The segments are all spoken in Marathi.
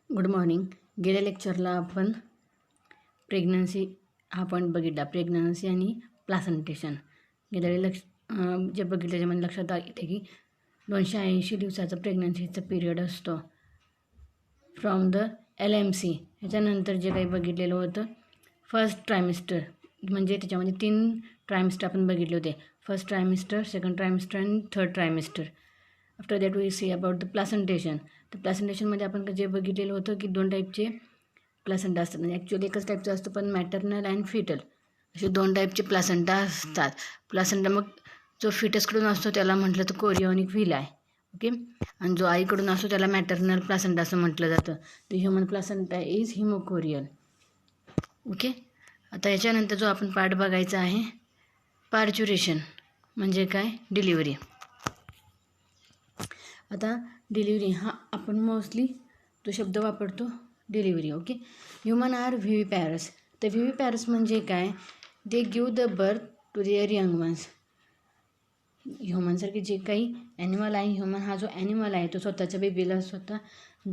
Good morning. गेल्या लेक्चरला आपण प्रेग्नन्सी हा पॉईंट बघितला, प्रेग्नन्सी आणि प्लासेंटेशन. गेलेले जे बघितलं त्याच्यामध्ये लक्षात येते की 280 दिवसाचा प्रेग्नन्सीचा पिरियड असतो फ्रॉम द LMC. ह्याच्यानंतर जे काही बघितलेलं होतं फर्स्ट ट्रायमिस्टर, म्हणजे त्याच्यामध्ये 3 ट्रायमिस्टर आपण बघितले होते. फर्स्ट ट्रायमिस्टर, सेकंड ट्रायमिस्टर आणि third trimester. After that we see about the placentation. तर प्लासेंटेशनमध्ये आपण जे बघितलेलं होतं की 2 टाईपचे प्लासेंटा असतात. म्हणजे ॲक्च्युअली एकच टाईपचं असतं, पण मॅटर्नल अँड फिटल असे 2 टाईपचे प्लासेंटा असतात. प्लासेंटा मग जो फिटसकडून असतो त्याला म्हटलं तर कोरिओनिक व्हील आहे, ओके. आणि जो आईकडून असतो त्याला मॅटर्नल प्लासेंटा असं म्हटलं जातं. The human placenta is hemochorial, okay. आता याच्यानंतर जो आपण पार्ट बघायचा आहे पार्च्युरेशन, म्हणजे काय, डिलिव्हरी. आता डिलिव्हरी हा आपण मोस्टली जो शब्द वापरतो delivery, okay. Human are viviparous. तर व्हिव्हिपॅरस म्हणजे काय, they give the birth to their young ones. ह्युमनसारखे जे काही ॲनिमल आहे, ह्युमन हा जो ॲनिमल आहे तो स्वतःच्या बेबीला स्वतः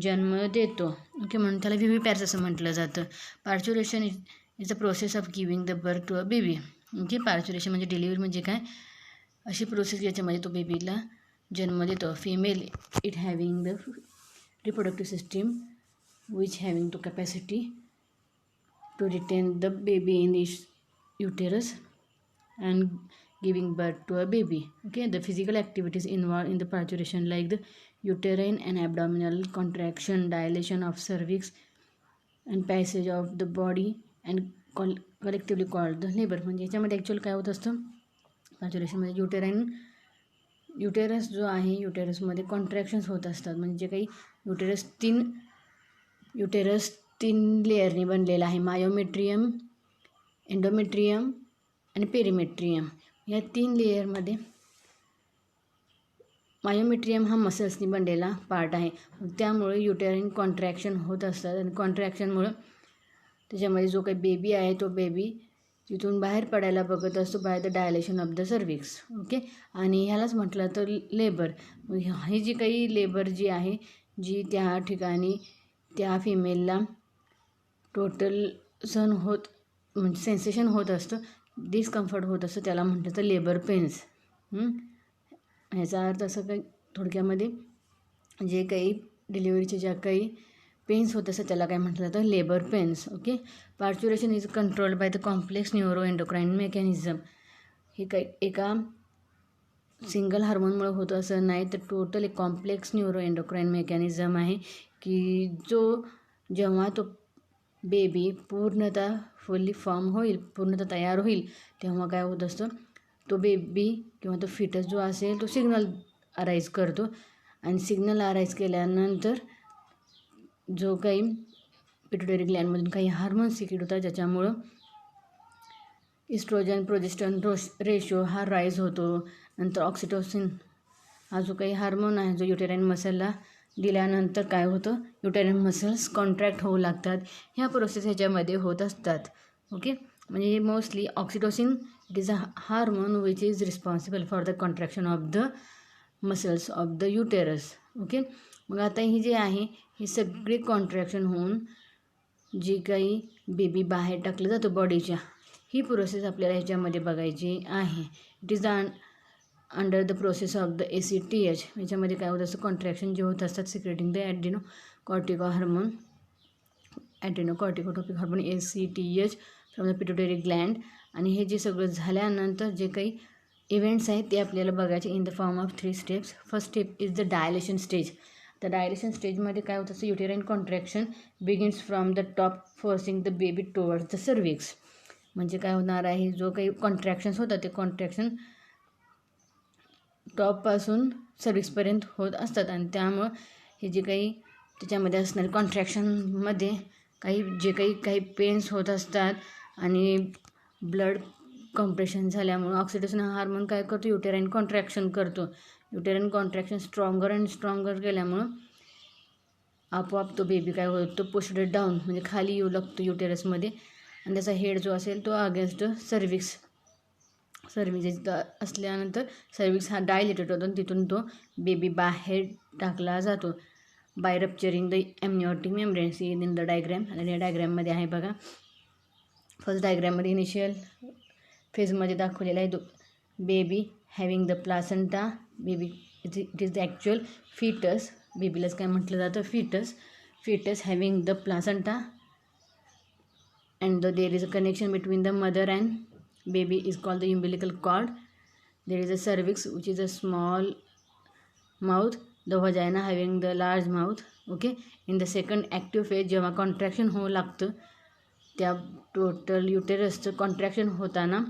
जन्म देतो, ओके. म्हणून त्याला व्हिव्हिपॅरस असं म्हटलं जातं. Parturition is a process of giving the birth to a baby, okay. Parturition म्हणजे डिलिव्हरी म्हणजे काय, अशी प्रोसेस ज्याच्यामध्ये तो बेबीला जन्म देतो. Female it having the reproductive system which having to capacity to retain the baby in its uterus and giving birth to a baby, okay. The physical activities involved in the parturition like the uterine and abdominal contraction, dilation of cervix and passage of the body and collectively called the labor. म्हणजे याच्यामध्ये ॲक्च्युअल काय होत असतं पार्च्युरेशनमध्ये, युटेरस जो आहे युटेरसमध्ये कॉन्ट्रॅक्शन्स होत असतात. म्हणजे काही युटेरस तीन लेअरने बनलेला आहे. मायोमेट्रियम, एंडोमेट्रियम आणि पेरिमेट्रियम. या 3 लेअरमध्ये मायोमेट्रियम हा मसल्सनी बनलेला पार्ट आहे. त्यामुळे युटेराइन कॉन्ट्रॅक्शन होत असतात आणि कॉन्ट्रॅक्शनमुळं त्याच्यामध्ये जो काही बेबी आहे तो बेबी तिथून बाहेर पडायला बघत असतो by the dilation of the cervix, okay. आणि ह्यालाच म्हटलं तर लेबर. ही जी काही लेबर जी आहे जी त्या ठिकाणी त्या फिमेलला टोटल सहन होत म्हणजे सेन्सेशन होत असतं, डिस्कम्फर्ट होत असतं, त्याला म्हटलं तर लेबर पेन्स. ह्याचा अर्थ असं काही थोडक्यामध्ये जे काही डिलिव्हरीचे ज्या काही पेन्स होत असतं त्याला काय म्हटलं तर labour pains, okay. Parturition is controlled by the complex neuro endocrine mechanism. हे काही एका सिंगल हार्मोनमुळे होतं असं नाही, तर टोटल एक कॉम्प्लेक्स न्यूरो एंडोक्राईन मेकॅनिझम आहे की जो जेव्हा तो बेबी पूर्णतः फुल्ली फॉर्म होईल, पूर्णतः तयार होईल, तेव्हा काय होत असतं, तो बेबी किंवा तो फिटस जो असेल तो सिग्नल अराईज करतो. आणि सिग्नल अराईज केल्यानंतर जो काही पिट्युटरी ग्लँडमधून काही हार्मोन्स सिक्रेट होतात ज्याच्यामुळं इस्ट्रोजन प्रोजेस्टेरॉन रेशो हा राईज होतो. नंतर ऑक्सिटोसिन हा जो काही हार्मोन आहे जो युटेराइन मसलला दिल्यानंतर काय होतं, युटेराइन मसल्स कॉन्ट्रॅक्ट होऊ लागतात. ह्या प्रोसेस ह्याच्यामध्ये होत असतात, ओके. म्हणजे mostly oxytocin it is a hormone which is responsible for the contraction of the muscles of the uterus, okay. मग आता ही जी आहे ही सगळी कॉन्ट्रॅक्शन होऊन जी काही बेबी बाहेर टाकलं जातं बॉडीच्या, ही प्रोसेस आपल्याला ह्याच्यामध्ये बघायची आहे. It is under the process of the ACTH. याच्यामध्ये काय होत असतं, कॉन्ट्रॅक्शन जे होत असतात secreting the adrenocortico hormone ACTH from the pituitary gland. आणि हे जे सगळं झाल्यानंतर जे काही इव्हेंट्स आहेत ते आपल्याला बघायचे in the form of 3 steps. First step is the dilation stage. तर डायलेशन स्टेजमध्ये काय होतं असतं, uterine contraction begins from the top forcing the baby towards the cervix. म्हणजे काय होणार आहे, जो काही कॉन्ट्रॅक्शन्स होतात ते कॉन्ट्रॅक्शन टॉपपासून सर्विक्सपर्यंत होत असतात. आणि त्यामुळं हे जे काही त्याच्यामध्ये असणारे कॉन्ट्रॅक्शनमध्ये काही पेन्स होत असतात आणि ब्लड कॉम्प्रेशन झाल्यामुळं ऑक्सिटोसिन हार्मोन काय करतो, युटेराइन कॉन्ट्रॅक्शन करतो. Uterine contraction stronger and stronger केल्यामुळं आपोआप तो बेबी काय होतो, पुश्ड डाऊन म्हणजे खाली येऊ लागतो युटेरसमध्ये. आणि त्याचा हेड जो असेल तो अगेन्स्ट सर्विक्स असल्यानंतर सर्विक्स हा डायलेटेड होतो आणि तिथून तो बेबी बाहेर टाकला जातो. By rupturing the amniotic membrane see in the diagram. आणि या डायग्रॅममध्ये आहे बघा, फर्स्ट डायग्रॅममध्ये इनिशियल फेजमध्ये दाखवलेला आहे baby having the placenta. Baby it is the actual fetus. बेबीलाच काय म्हटलं जातं, fetus having the placenta and there is a connection between the mother and baby is called the umbilical cord. There is a cervix which is a small mouth, the vagina having the large mouth. Okay, in the second active phase जेव्हा कॉन्ट्रॅक्शन होऊ लागतं त्या टोटल युटेरसचं कॉन्ट्रॅक्शन होताना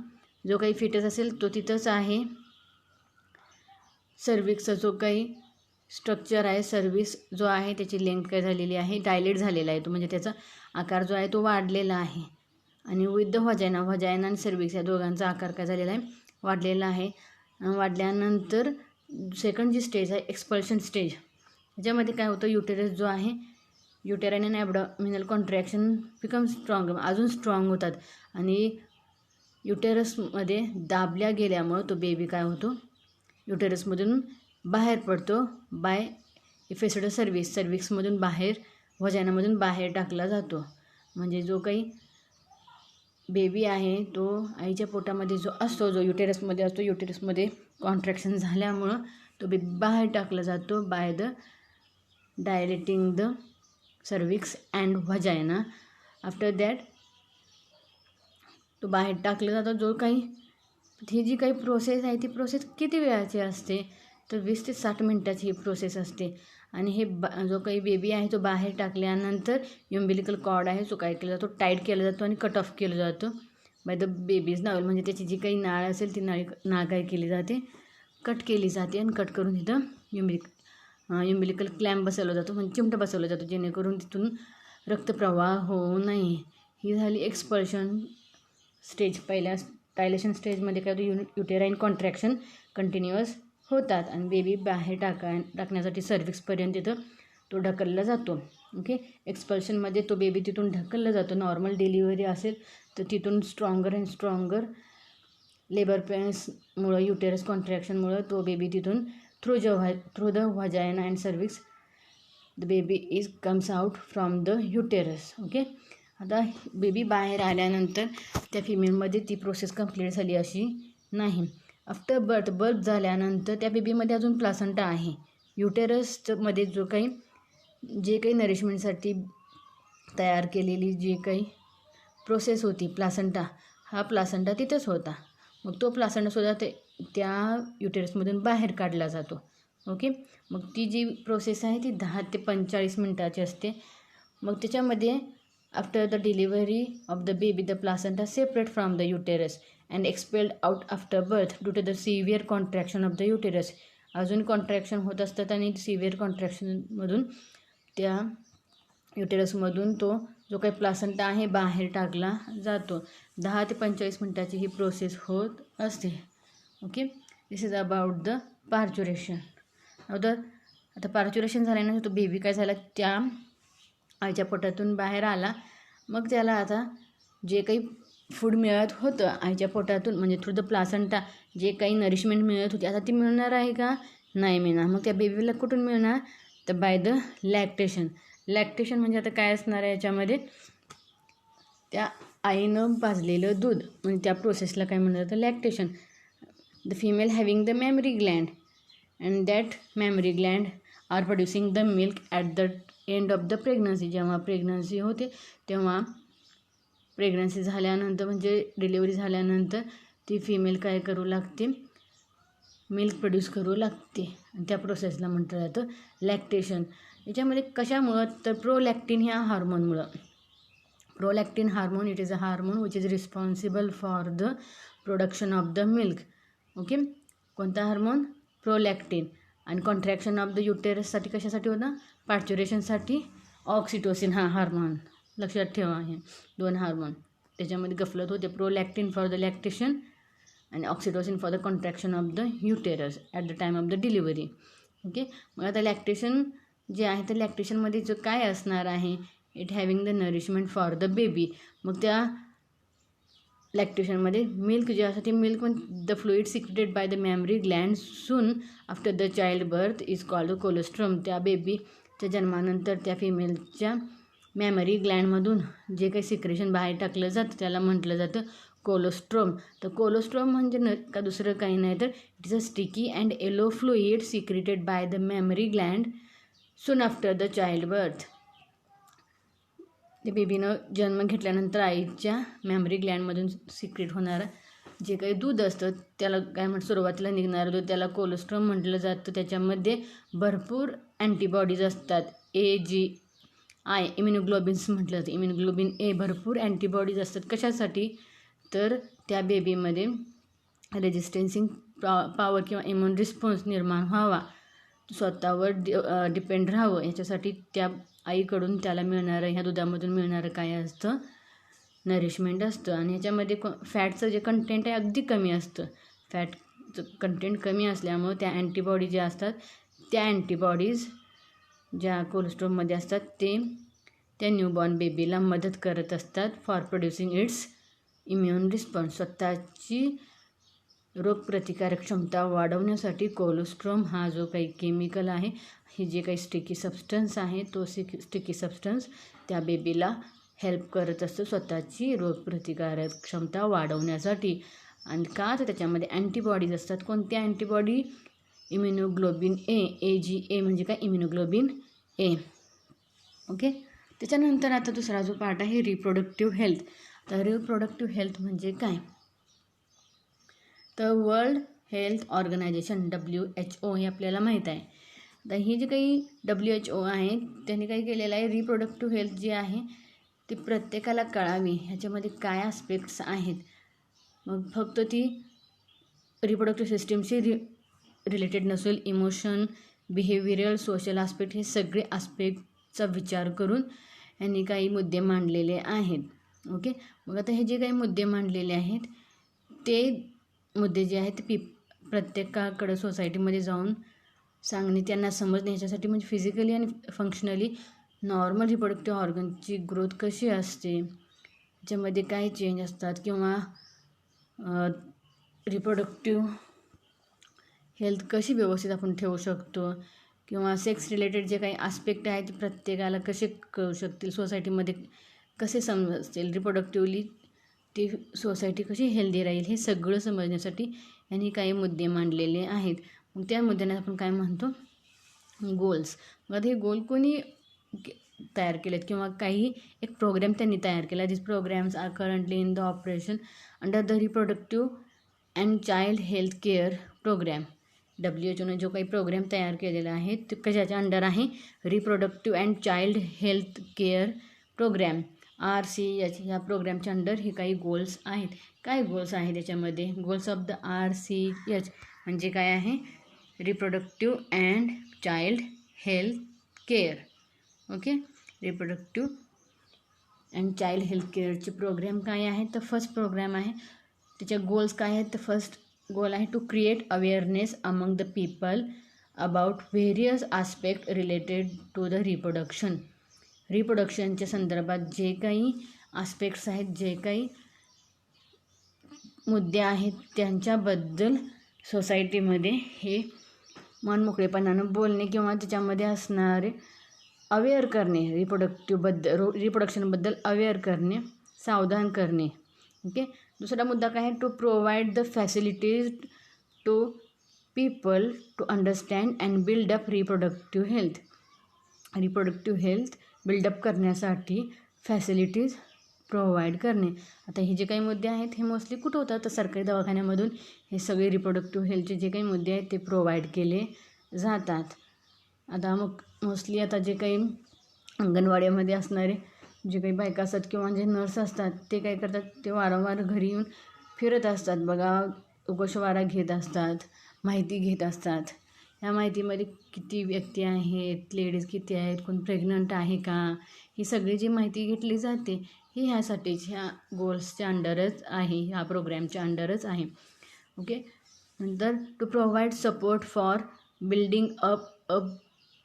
जो काही फिटस असेल तो तिथंच आहे. सर्विक्सचा जो काही स्ट्रक्चर आहे, सर्विस जो आहे त्याची लेंथ काय झालेली आहे, डायलेट झालेला आहे तो, म्हणजे त्याचा आकार जो आहे तो वाढलेला आहे. आणि विथ द व्हाजायना आणि सर्विक्स या दोघांचा आकार काय झालेला आहे, वाढलेला आहे. वाढल्यानंतर सेकंड जी स्टेज आहे एक्सपल्शन स्टेज, त्याच्यामध्ये काय होतं, युटेरस जो आहे, युटेराइन आणि ॲबडॉमिनल कॉन्ट्रॅक्शन बिकम स्ट्रॉंग, अजून स्ट्रॉंग होतात. आणि युटेरसमध्ये दाबल्या गेल्यामुळं तो बेबी काय होतो, युटेरसमधून बाहेर पडतो बाय इफेस्ड सर्विक्समधून बाहेर, व्हाजायनामधून बाहेर टाकला जातो. म्हणजे जो काही बेबी आहे तो आईच्या पोटामध्ये जो असतो, जो युटेरसमध्ये असतो, युटेरसमध्ये कॉन्ट्रॅक्शन झाल्यामुळं तो बेबी बाहेर टाकला जातो by the dilating the cervix and vagina. After that तो बाहेर टाकला जातो. जो काही ही जी काही प्रोसेस आहे ती प्रोसेस किती वेळाची असते, तर 20 ते 60 मिनटाची ही प्रोसेस असते. आणि हे जो काही बेबी आहे तो बाहेर टाकल्यानंतर युम्बिलिकल कॉर्ड आहे जो काय केला जातो, टाईट केला जातो आणि कट ऑफ केलं जातं बाय द बेबीज नावल. म्हणजे त्याची जी काही नाळ असेल ती नाळ काय केली जाते, कट केली जाते. आणि कट करून तिथं युम्बिलिकल क्लॅम्प बसवला जातो, म्हणजे चिमटा बसवला जातो, जेणेकरून तिथून रक्तप्रवाह होऊ नये. ही झाली एक्सपल्शन स्टेज. पहिल्या डायलेशन स्टेजमध्ये काय होतं, युटेराइन कॉन्ट्रॅक्शन कंटिन्युअस होतात आणि बेबी बाहेर टाकण्यासाठी सर्विक्सपर्यंत तिथं तो ढकलला जातो. ओके, एक्सपल्शनमध्ये तो बेबी तिथून ढकलला जातो. नॉर्मल डिलिव्हरी असेल तर तिथून स्ट्रॉंगर अँड स्ट्रॉंगर लेबर पेन्समुळं, युटेरस कॉन्ट्रॅक्शनमुळं तो बेबी तिथून through the vagina and cervix the baby is comes out from the uterus. Okay, आता बेबी बाहेर आल्यानंतर त्या फिमेलमध्ये ती प्रोसेस कंप्लीट झाली अशी नाही. आफ्टर बर्थ झाल्यानंतर त्या बेबीमध्ये अजून प्लासंटा आहे. युटेरसमध्ये जे काही नरिशमेंटसाठी तयार केलेली जी काही प्रोसेस होती, हा प्लासंटा तिथंच होता. मग तो प्लासंटासुद्धा त्या युटेरसमधून बाहेर काढला जातो. ओके, मग ती जी प्रोसेस आहे ती 10 ते 45 मिनटाची असते. मग त्याच्यामध्ये after the delivery of the baby the placenta separate from the uterus and expelled out after birth due to the severe contraction of the uterus. अजून कॉन्ट्रॅक्शन होत असतात आणि सिव्हिअर कॉन्ट्रॅक्शनमधून त्या युटेरसमधून तो जो काही प्लासंटा आहे बाहेर टाकला जातो. 10 ते 45 मिनटाची ही प्रोसेस होत असते. Okay, this is about the parturition. आता पार्च्युरेशन झाल्यानंतर तो बेबी काय झाला, त्या आईच्या पोटातून बाहेर आला. मग त्याला आता जे काही फूड मिळत होतं आईच्या पोटातून, म्हणजे थ्रू द प्लासंटा जे काही नरिशमेंट मिळत होती, आता ती मिळणार आहे का, नाही मिळणार. मग त्या बेबीला कुठून मिळणार, तर बाय द लॅक्टेशन. लॅक्टेशन म्हणजे आता काय असणार आहे याच्यामध्ये, त्या आईनं पाजलेलं दूध, म्हणजे त्या प्रोसेसला काय म्हणलं जातं, lactation. The female having the mammary gland and that mammary gland are producing the milk at the end of the pregnancy. जेव्हा प्रेग्नन्सी होते तेव्हा प्रेग्नन्सी झाल्यानंतर, म्हणजे डिलिव्हरी झाल्यानंतर ती फिमेल काय करू लागते, मिल्क प्रोड्यूस करू लागते. आणि त्या प्रोसेसला म्हटलं जातं लॅक्टेशन. याच्यामध्ये कशामुळं, तर प्रोलॅक्टिन ह्या हार्मोनमुळं. Prolactin hormone, it is a hormone which is responsible for the production of the milk. Okay, कोणता हार्मोन, प्रोलॅक्टिन. आणि कॉन्ट्रॅक्शन ऑफ द युटेरससाठी कशासाठी होतं, पार्च्युरेशनसाठी ऑक्सिटोसिन हा हार्मोन. लक्षात ठेवा, हे 2 हार्मोन त्याच्यामध्ये गफलत होते. प्रोलॅक्टिन फॉर द लॅक्टेशन आणि oxytocin for the contraction of the uterus at the time of the delivery. Okay, मग आता लॅक्टेशन जे आहे तर लॅक्टेशनमध्ये जो काय असणार आहे, it having the nourishment for the baby. मग त्या लॅक्टेशनमध्ये मिल्क जे असतं ते milk the fluid secreted by the mammary Gland soon after the child birth is called the colostrum. त्या बेबी च्या जन्मानंतर त्या फिमेलच्या मॅमरी ग्लँडमधून जे काही सिक्रेशन बाहेर टाकलं जातं त्याला म्हटलं जातं कोलोस्ट्रोम. तर कोलोस्ट्रोम म्हणजे का दुसरं काही नाही तर it is a sticky and yellow fluid secreted by the memory Gland soon after the child birth. ते बेबीनं जन्म घेतल्यानंतर आईच्या मेमरी ग्लँडमधून सिक्रेट होणारं जे काही दूध असतं त्याला काय म्हणतात, सुरुवातीला निघणारं दूध त्याला कोलोस्ट्रोम म्हटलं जातं. त्याच्यामध्ये भरपूर अँटीबॉडीज असतात. AGI इम्युनोग्लोबिन्स म्हटलं जातं. इम्युनोग्लोबिन A भरपूर अँटीबॉडीज असतात. कशासाठी? तर त्या बेबीमध्ये रेजिस्टन्सिंग पॉवर किंवा इम्युन रिस्पॉन्स निर्माण व्हावा, स्वतःवर डिपेंड राहावं, याच्यासाठी त्या आईकडून त्याला मिळणारं, ह्या दुधामधून मिळणारं काय असतं, नरिशमेंट असतं. आणि ह्याच्यामध्ये फॅटचं जे कंटेंट आहे अगदी कमी असतं. फॅटचं कंटेंट कमी असल्यामुळं त्या अँटीबॉडी ज्या असतात त्या अँटीबॉडीज ज्या कोलेस्ट्रॉलमध्ये असतात ते त्या न्यूबॉर्न बेबीला मदत करत असतात for producing it's immune response. स्वतःची रोगप्रतिकारक क्षमता वाढवण्यासाठी कोलोस्ट्रोम हा जो काही केमिकल आहे, हे जे काही स्टिकी सबस्टन्स आहे तो स्टिकी सबस्टन्स त्या बेबीला हेल्प करत असतो स्वतःची रोगप्रतिकारक क्षमता वाढवण्यासाठी. आणि का तर त्याच्यामध्ये अँटीबॉडीज असतात. कोणत्या अँटीबॉडी? Immunoglobin A. AGA म्हणजे काय? Immunoglobin A. ओके. त्याच्यानंतर आता दुसरा जो पार्ट आहे रिप्रोडक्टिव्ह हेल्थ. तर रिप्रोडक्टिव्ह हेल्थ म्हणजे काय? तर वर्ल्ड हेल्थ ऑर्गनायझेशन WHO हे आपल्याला माहीत आहे. तर ही जी काही WHO आहे त्यांनी काही केलेलं आहे, रिप्रोडक्टिव्ह हेल्थ जी आहे ती प्रत्येकाला कळावी, ह्याच्यामध्ये काय आस्पेक्ट्स आहेत. मग फक्त ती रिप्रोडक्टिव्ह सिस्टीमशी रिलेटेड नसेल, इमोशन, बिहेवियरल, सोशल आस्पेक्ट हे सगळे आस्पेक्टचा विचार करून यांनी काही मुद्दे मांडलेले आहेत. ओके. मग आता हे जे काही मुद्दे मांडलेले आहेत ते मुद्दे जे आहेत ते प्रत्येकाकडं सोसायटीमध्ये जाऊन सांगणे, त्यांना समजणे, ह्याच्यासाठी म्हणजे फिजिकली आणि फंक्शनली नॉर्मल रिप्रोडक्टिव्ह ऑर्गनची ग्रोथ कशी असते, त्याच्यामध्ये काय चेंज असतात, किंवा रिप्रोडक्टिव्ह हेल्थ कशी व्यवस्थित आपण ठेवू शकतो, किंवा सेक्स रिलेटेड जे काही आस्पेक्ट आहेत ते प्रत्येकाला कसे कळू शकतील, सोसायटीमध्ये कसे समजतील, रिप्रोडक्टिव्हली ती सोसायटी कशी हेल्दी राहील, हे सगळं समजण्यासाठी यांनी काही मुद्दे मांडलेले आहेत. मग त्या मुद्द्यांना आपण काय म्हणतो? गोल्स. मग हे गोल कोणी तयार केलेत किंवा काही एक प्रोग्राम त्यांनी तयार केला. This programmes are currently in the operation under the reproductive and child health care programme. WHOने जो काही प्रोग्राम तयार केलेला आहे तो कशाच्या अंडर आहे? Reproductive and child health care programme RCH. ह्या प्रोग्रामच्या अंडर हे काही गोल्स आहेत. काय गोल्स आहेत त्याच्यामध्ये? गोल्स ऑफ द RCH म्हणजे काय आहे? Reproductive and child health care. Okay. Reproductive and child health केअरचे प्रोग्राम काय आहे? तर फर्स्ट प्रोग्राम आहे, त्याच्या गोल्स काय आहेत? तर फर्स्ट गोल आहे to create awareness among the people about various aspect related to the reproduction. रिप्रोडक्शनच्या संदर्भात जे काही आस्पेक्ट्स आहेत, जे काही मुद्दे आहेत त्यांच्याबद्दल सोसायटीमध्ये हे मनमोकळेपणानं बोलणे किंवा त्याच्यामध्ये असणारे अवेअर करणे, रिप्रोडक्शनबद्दल अवेअर करणे, सावधान करणे. ओके. दुसरा मुद्दा काय आहे? To provide the facilities to people to understand and build up reproductive health. Build up हेल्थ बिल्डअप करण्यासाठी फॅसिलिटीज प्रोव्हाइड करणे. आता हे जे काही मुद्दे आहेत हे मोस्टली कुठं होतात? तर सरकारी दवाखान्यामधून हे सगळे रिप्रोडक्टिव्ह हेल्थचे जे काही मुद्दे आहेत ते प्रोव्हाइड केले जातात. आता मग मोस्टली आता जे काही अंगणवाडीमध्ये असणारे जे काही बायका असतात किंवा जे नर्स असतात ते काय करतात? ते वारंवार घरी येऊन फिरत असतात बघा, गोषवारा घेत असतात, माहिती घेत असतात. ह्या माहितीमध्ये किती व्यक्ती आहेत, लेडीज किती आहेत, कोण प्रेग्नंट आहे का, ही सगळी जी माहिती घेतली जाते ही ह्यासाठीच ह्या गोल्सच्या अंडरच आहे, ह्या प्रोग्रॅमच्या अंडरच आहे. ओके. नंतर to provide support for building a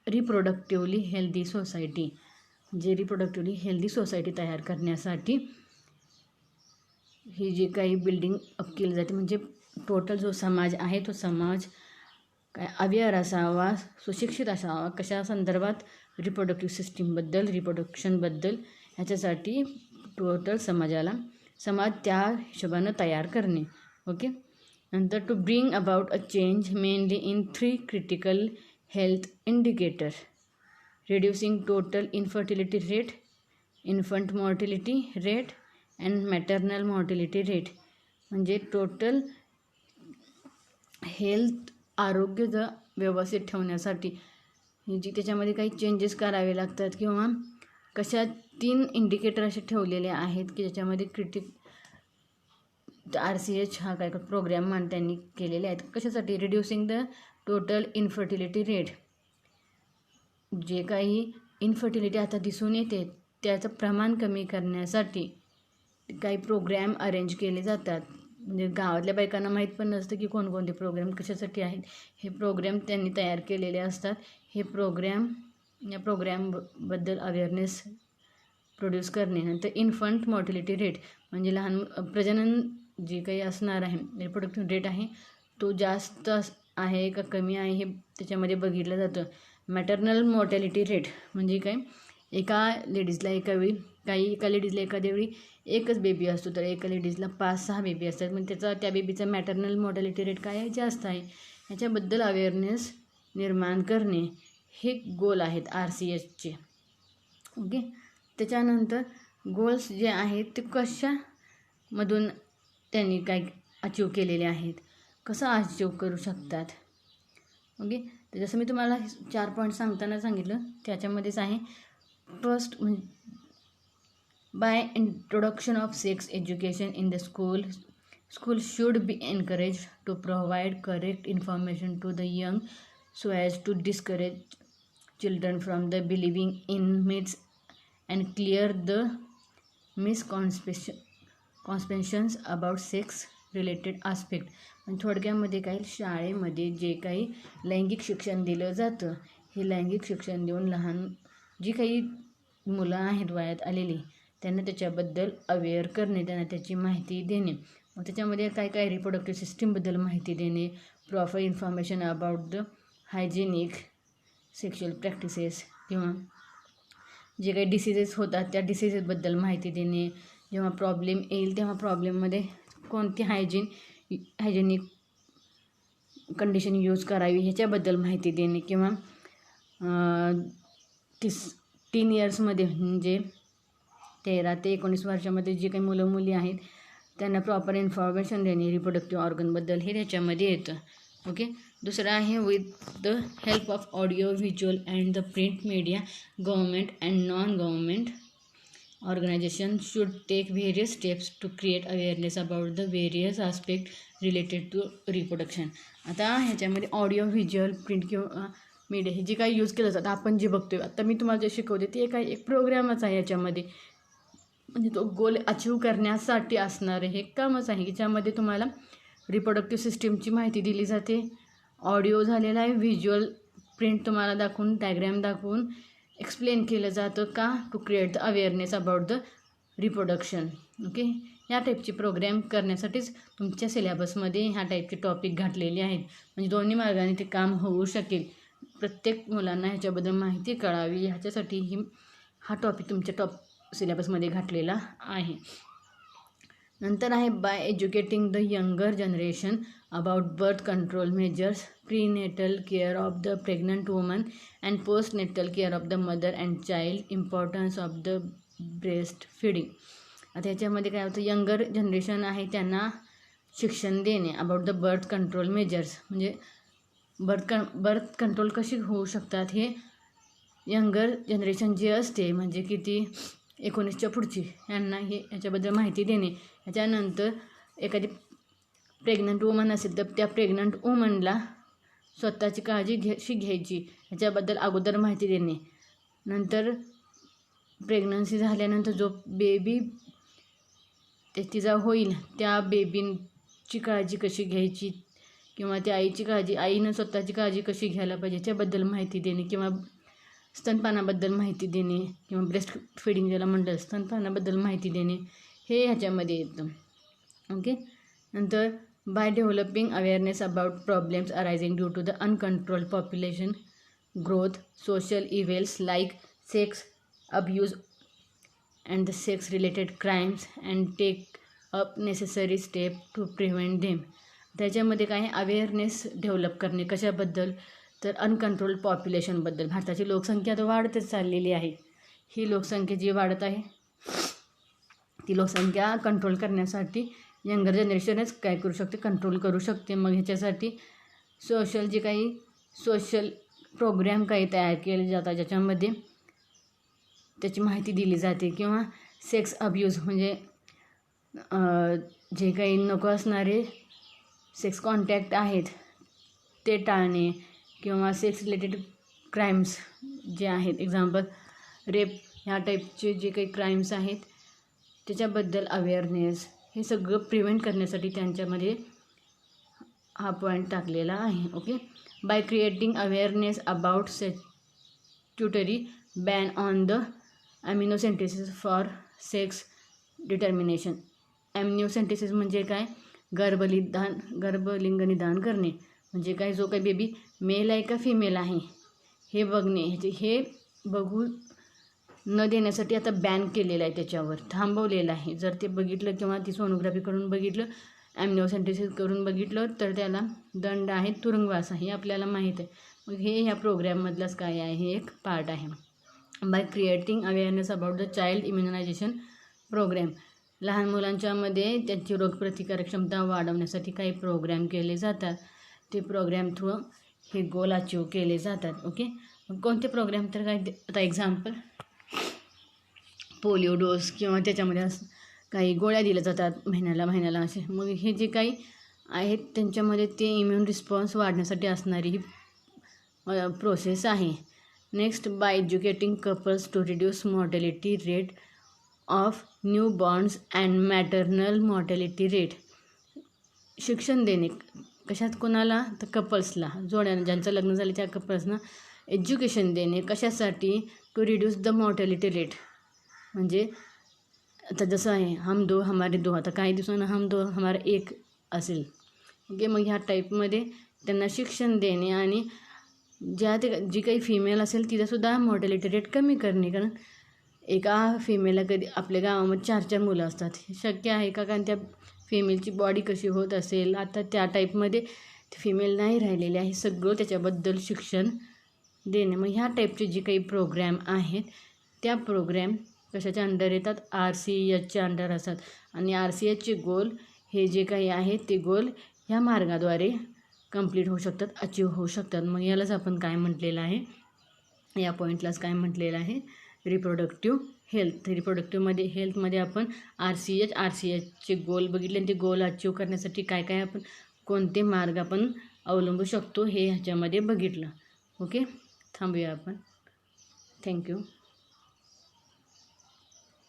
reproductively healthy society. जे रिप्रोडक्टिव्हली हेल्दी सोसायटी तयार करण्यासाठी ही जी काही बिल्डिंग अप केली जाते, म्हणजे टोटल जो समाज आहे तो समाज काय अवेअर असावा, सुशिक्षित असावा, कशा संदर्भात? रिप्रोडक्टिव्ह सिस्टीमबद्दल, रिप्रोडक्शनबद्दल, ह्याच्यासाठी टोटल समाज त्या हिशोबानं तयार करणे. ओके. नंतर to bring about a change mainly in 3 critical health indicator, reducing total infertility rate, infant mortality rate and maternal mortality rate. म्हणजे टोटल हेल्थ आरोग्य व्यवस्थित ठेवण्यासाठी जी त्याच्यामध्ये काही चेंजेस करावे लागतात किंवा कशा 3 इंडिकेटर असे ठेवलेले आहेत की ज्याच्यामध्ये RCH हा काय प्रोग्राम त्यांनी केलेले आहेत. कशासाठी? Reducing the total infertility rate. जे काही इनफर्टिलिटी आता दिसून येते त्याचं प्रमाण कमी करण्यासाठी काही प्रोग्रॅम अरेंज केले जातात. म्हणजे गावातल्या बायकांना माहीत पण नसतं की कोणकोणते प्रोग्राम कशासाठी आहेत. हे प्रोग्रॅम त्यांनी तयार केलेले असतात. हे या प्रोग्रॅमबद्दल अवेअरनेस प्रोड्यूस करणे. नंतर इन्फंट मॉर्टिलिटी रेट म्हणजे लहान प्रजनन जे काही असणार आहे रिप्रोडक्टिव्ह रेट आहे तो जास्त आहे का कमी आहे हे त्याच्यामध्ये बघितलं जातं. मॅटर्नल मॉर्टॅलिटी रेट म्हणजे काय, एका लेडीजला एका लेडीजला एखाद्या वेळी एकच बेबी असतो तर एका लेडीजला 5-6 बेबी असतात. मग त्या बेबीचा मॅटर्नल मॉर्टॅलिटी रेट काय आहे, जास्त आहे. ह्याच्याबद्दल अवेअरनेस निर्माण करणे हे गोल आहेत RCHचे. ओके. त्याच्यानंतर गोल्स जे आहेत ते कशामधून त्यांनी काय अचीव केलेले आहेत, कसं अचीव करू शकतात. ओके. तर जसं मी तुम्हाला 4 पॉईंट सांगताना सांगितलं त्याच्यामध्येच आहे. First by introduction of sex education in the school should be encourage to provide correct information to the young so as to discourage children from the believing in myths and clear the misconceptions about sex related aspect. म्हणजे थोडक्यामध्ये काही शाळेमध्ये जे काही लैंगिक शिक्षण दिलं जातं हे लैंगिक शिक्षण देऊन जी काही मुलं आहेत वयात आलेली त्यांना त्याच्याबद्दल अवेअर करणे, त्यांना त्याची माहिती देणे. मग त्याच्यामध्ये काय रिप्रोडक्टिव्ह सिस्टीमबद्दल माहिती देणे, proper information about the hygienic sexual practices किंवा जे काही डिसीजेस होतात त्या डिसीजेसबद्दल माहिती देणे. जेव्हा प्रॉब्लेम येईल तेव्हा प्रॉब्लेममध्ये कोणती हायजेनिक कंडिशन यूज करावी ह्याच्याबद्दल माहिती देणे किंवा 3 इयर्समध्ये म्हणजे 13 ते 19 वर्षामध्ये जे काही मुलं मुली आहेत त्यांना प्रॉपर इन्फॉर्मेशन देणे रिप्रोडक्टिव्ह ऑर्गनबद्दल हे त्याच्यामध्ये येतं. ओके. दुसरं आहे with the help of audio visual and the print media government and non government organisation should take various steps to create awareness about the various aspect related to reproduction. आता ह्याच्यामध्ये ऑडिओ व्हिज्युअल प्रिंट किंवा मीडिया हे जे काही यूज केलं जातं आपण जे बघतोय आता मी तुम्हाला जे शिकवते ते एक प्रोग्रामच आहे. याच्यामध्ये म्हणजे तो गोल अचीव करण्यासाठी असणारे हे कामच आहे की ज्यामध्ये तुम्हाला रिप्रोडक्टिव्ह सिस्टीमची माहिती दिली जाते. ऑडिओ झालेला आहे, व्हिज्युअल प्रिंट तुम्हाला दाखवून डायग्रॅम दाखवून एक्सप्लेन केलं जातं का to create the awareness about the reproduction. Okay. ह्या टाईपचे प्रोग्रॅम करण्यासाठीच तुमच्या सिलेबसमध्ये ह्या टाईपचे टॉपिक घातलेले आहेत. म्हणजे दोन्ही मार्गाने ते काम होऊ शकेल. प्रत्येक मुलांना ह्याच्याबद्दल माहिती कळावी ह्याच्यासाठी हा टॉपिक तुमच्या सिलेबसमध्ये घातलेला आहे. नंतर आहे by educating the younger generation about birth control measures, prenatal care of the pregnant woman and postnatal care of the mother and child, importance of the breast feeding. आता ह्याच्यामध्ये काय होतं, यंगर जनरेशन आहे त्यांना शिक्षण देणे about the birth control measures म्हणजे बर्थ कंट्रोल कशी होऊ शकतात हे यंगर जनरेशन जे असते म्हणजे किती 19च्या पुढची यांना याच्याबद्दल माहिती देणे. ह्याच्यानंतर एखादी प्रेग्नंट वुमन असेल तर त्या प्रेग्नंट वुमनला स्वतःची काळजी घ्यायची ह्याच्याबद्दल अगोदर माहिती देणे. नंतर प्रेग्नन्सी झाल्यानंतर जो बेबी तिचा होईल त्या बेबीची काळजी कशी घ्यायची किंवा त्या आईनं स्वतःची काळजी कशी घ्यायला पाहिजे याच्याबद्दल माहिती देणे किंवा स्तनपानाबद्दल माहिती देणे किंवा ब्रेस्ट फिडिंग ज्याला म्हणलं स्तनपानाबद्दल माहिती देणे हे ह्याच्यामध्ये येतं. ओके. नंतर by developing awareness about problems arising due to the uncontrolled population growth, social evils like sex abuse and the sex related crimes and take up necessary step to prevent them. त्याच्यामध्ये काय अवेअरनेस डेव्हलप करणे कशाबद्दल, तर अनकंट्रोल्ड पॉप्युलेशनबद्दल. भारताची लोकसंख्या तर वाढतच चाललेली आहे. ही लोकसंख्या जी वाढत आहे ती लोकसंख्या कंट्रोल करण्यासाठी यंगर जनरेशनच काय करू शकते, कंट्रोल करू शकते. मग ह्याच्यासाठी जे काही सोशल प्रोग्रॅम काही तयार केले जातात ज्याच्यामध्ये त्याची माहिती दिली जाते. किंवा सेक्स अब्यूज म्हणजे जे काही नको असणारे सेक्स कॉन्टॅक्ट आहेत ते टाळणे, किंवा सेक्स रिलेटेड क्राईम्स जे आहेत, एक्झाम्पल रेप ह्या टाईपचे जे काही क्राईम्स आहेत त्याच्याबद्दल अवेअरनेस, हे सगळं प्रिव्हेंट करण्यासाठी त्यांच्यामध्ये हा पॉईंट टाकलेला आहे. Okay. By creating awareness about statutory ban on the amniocentesis for sex determination. Amniocentesis म्हणजे काय, गर्भलिंगनिदान करणे म्हणजे काय, जो काही बेबी मेल आहे का फिमेल आहे हे बघणे. हे बघू न देण्यासाठी आता बॅन केलेलं आहे, त्याच्यावर थांबवलेलं आहे. जर ते बघितलं किंवा ती सोनोग्राफी करून बघितलं, ॲमिनोसेंटेसिस करून बघितलं तर त्याला दंड आहे, तुरुंगवास आहे, आपल्याला माहीत आहे. मग हे ह्या प्रोग्रॅममधलंच काय आहे, हे एक पार्ट आहे. By creating awareness about the child immunization programme. लहान मुलांच्यामध्ये त्यांची रोगप्रतिकारक क्षमता वाढवण्यासाठी काही प्रोग्रॅम केले जातात. ते प्रोग्रॅम थ्रू हे गोल अचीव केले जातात. ओके. कोणते प्रोग्रॅम, तर काय आता एक्झाम्पल पोलिओ डोस, किंवा त्याच्यामध्ये काही गोळ्या दिल्या जातात महिन्याला असे. मग हे जे काही आहेत त्यांच्यामध्ये ते इम्युन रिस्पॉन्स वाढण्यासाठी असणारी ही प्रोसेस आहे. Next, by educating couples to reduce mortality rate of newborns and maternal mortality rate. शिक्षण देणे कशात, कोणाला, तर कपल्सला, जोड्यांना ज्यांचं लग्न झाले त्या कपल्सना एज्युकेशन देणे कशासाठी, to reduce the mortality rate. म्हणजे आता जसं आहे हम दो हमारे दो, आता काही दिवसांना हम दो हमारा एक असेल. ओके. मग ह्या टाईपमध्ये त्यांना शिक्षण देणे आणि जी काही फिमेल असेल तिथंसुद्धा मॉर्टॅलिटी रेट कमी करणे. कारण एका फिमेलला कधी आपल्या गावामध्ये 4 मुलं असतात, हे शक्य आहे का, कारण त्या फिमेलची बॉडी कशी होत असेल, आता त्या टाईपमध्ये फिमेल नाही राहिलेले आहे. सगळं त्याच्याबद्दल शिक्षण देणे. मग ह्या टाईपचे जे काही प्रोग्रॅम आहेत त्या प्रोग्रॅम कशाच्या अंडर येतात, RCHच्या अंडर असतात. आणि RCHचे गोल हे जे काही आहेत ते गोल ह्या मार्गाद्वारे कंप्लीट होऊ शकतात, अचीव होऊ शकतात. मग यालाच आपण काय म्हटलेलं आहे, या पॉईंटलाच काय म्हटलेलं आहे, रिप्रोडक्टिव्ह हेल्थ. रिप्रोडक्टिव्हमध्ये हेल्थमध्ये आपण RCHचे गोल बघितले आणि ते गोल अचीव करण्यासाठी काय काय आपण कोणते मार्ग आपण अवलंबू शकतो हे ह्याच्यामध्ये बघितलं. ओके. थांबूया आपण. थँक्यू.